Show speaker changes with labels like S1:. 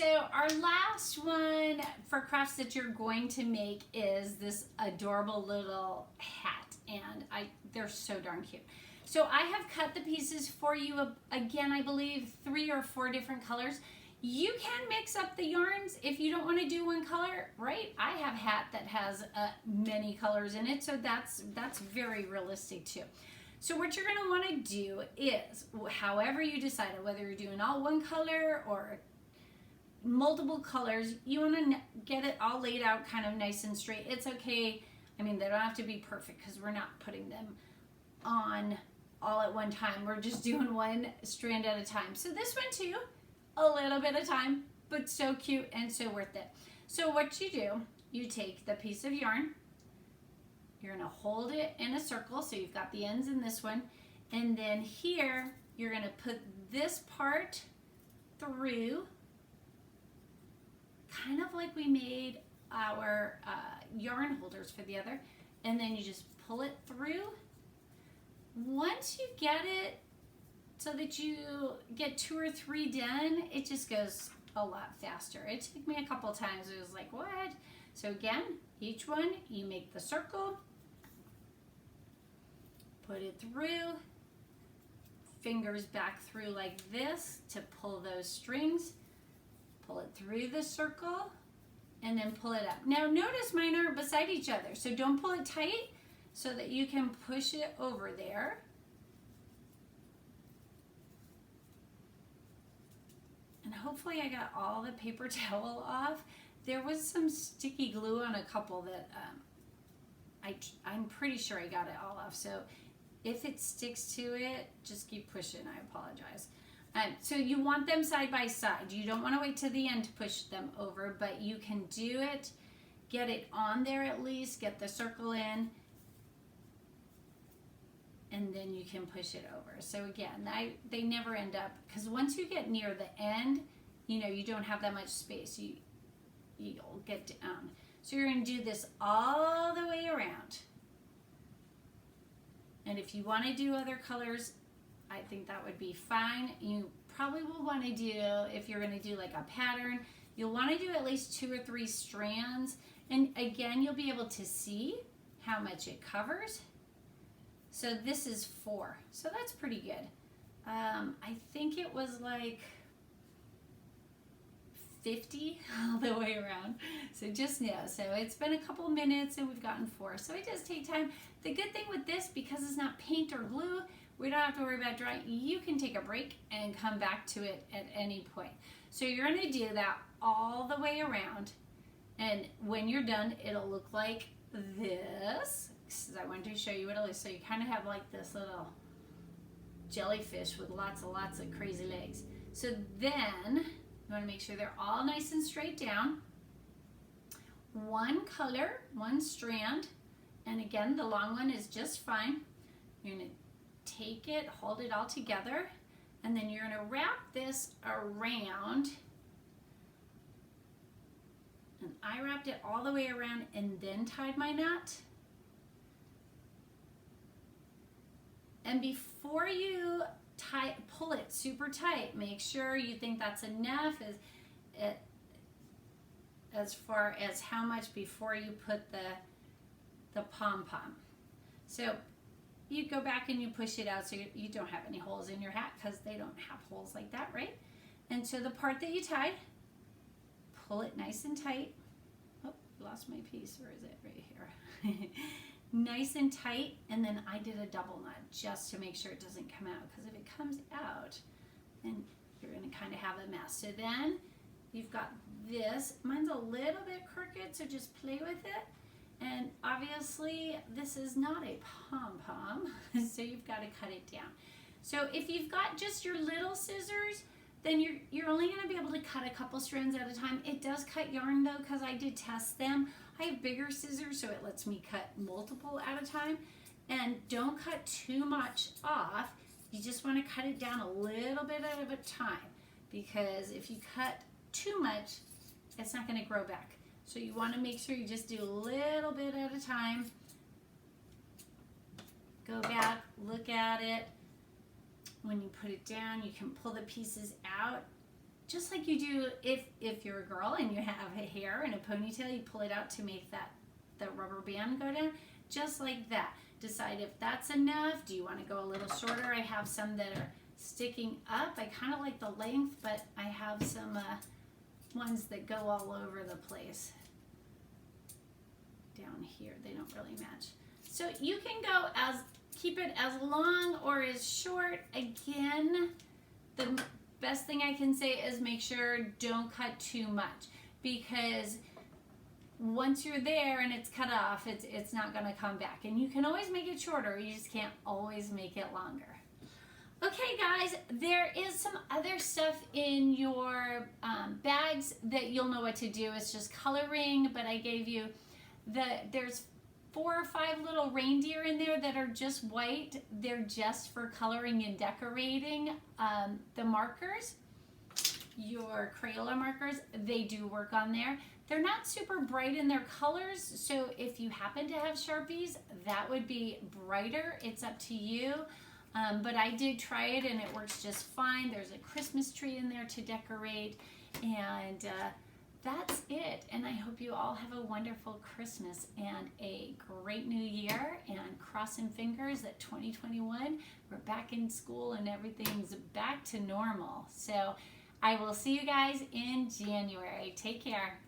S1: So our last one for crafts that you're going to make is this adorable little hat, and they're so darn cute. So I have cut the pieces for you, again, I believe 3 or 4 different colors. You can mix up the yarns if you don't want to do one color, right? I have a hat that has many colors in it, so that's very realistic too. So what you're going to want to do is, however you decide, whether you're doing all one color or multiple colors, you want to get it all laid out kind of nice and straight. It's okay. I mean, they don't have to be perfect because we're not putting them on all at one time. We're just doing one strand at a time. So this one too, a little bit of time, but so cute and so worth it. So what you do, you take the piece of yarn, you're gonna hold it in a circle, so you've got the ends in this one, and then here, you're gonna put this part through, kind of like we made our yarn holders for the other, and then you just pull it through. Once you get it so that you get 2 or 3 done, it just goes a lot faster. It took me a couple times. It was like, what? So again, each one, you make the circle, put it through, fingers back through like this to pull those strings, pull it through the circle, and then pull it up. Now notice mine are beside each other, so don't pull it tight so that you can push it over there. And hopefully I got all the paper towel off. There was some sticky glue on a couple that I'm pretty sure I got it all off. So if it sticks to it, just keep pushing. I apologize. So you want them side by side. You don't want to wait to the end to push them over, but you can do it. Get it on there at least. Get the circle in. And then you can push it over. So again, they never end up, because once you get near the end, you know, you don't have that much space. You'll get down. So you're going to do this all the way around. And if you want to do other colors, I think that would be fine. You probably will want to do, if you're going to do like a pattern, you'll want to do at least 2 or 3 strands. And again, you'll be able to see how much it covers. So this is 4, so that's pretty good. I think it was like 50 all the way around. So just know, so it's been a couple minutes and we've gotten 4. So it does take time. The good thing with this, because it's not paint or glue, we don't have to worry about drying. You can take a break and come back to it at any point. So you're gonna do that all the way around. And when you're done, it'll look like this. I wanted to show you what it looks. So you kind of have like this little jellyfish with lots of crazy legs. So then you want to make sure they're all nice and straight down. One color, one strand, and again the long one is just fine. You're going to take it, hold it all together, and then you're going to wrap this around. And I wrapped it all the way around and then tied my knot. And before you pull it super tight, make sure you think that's enough as far as how much before you put the pom-pom. So you go back and you push it out so you don't have any holes in your hat, because they don't have holes like that, right? And so the part that you tied, pull it nice and tight. Oh, lost my piece. Where is it? Right here. Nice and tight, and then I did a double knot just to make sure it doesn't come out, because if it comes out, then you're going to kind of have a mess. So then you've got this. Mine's a little bit crooked, so just play with it. And obviously this is not a pom-pom, so you've got to cut it down. So if you've got just your little scissors, then you're only going to be able to cut a couple strands at a time. It does cut yarn though, because I did test them. I have bigger scissors, so it lets me cut multiple at a time. And don't cut too much off. You just want to cut it down a little bit at a time, because if you cut too much, it's not going to grow back. So you want to make sure you just do a little bit at a time. Go back, look at it. When you put it down, you can pull the pieces out just like you do if you're a girl and you have a hair and a ponytail, you pull it out to make the rubber band go down, just like that. Decide if that's enough. Do you want to go a little shorter? I have some that are sticking up. I kind of like the length, but I have some ones that go all over the place down here. They don't really match. So you can go keep it as long or as short. Again, the best thing I can say is make sure don't cut too much, because once you're there and it's cut off, it's not going to come back. And you can always make it shorter, you just can't always make it longer. Okay guys, there is some other stuff in your bags that you'll know what to do. It's just coloring, but I gave you there's 4 or 5 little reindeer in there that are just white. They're just for coloring and decorating. The markers, your Crayola markers, they do work on there. They're not super bright in their colors, so if you happen to have Sharpies, that would be brighter. It's up to you. But I did try it and it works just fine. There's a Christmas tree in there to decorate, and that's it. And I hope you all have a wonderful Christmas and a great new year, and crossing fingers that 2021 we're back in school and everything's back to normal. So I will see you guys in January. Take care.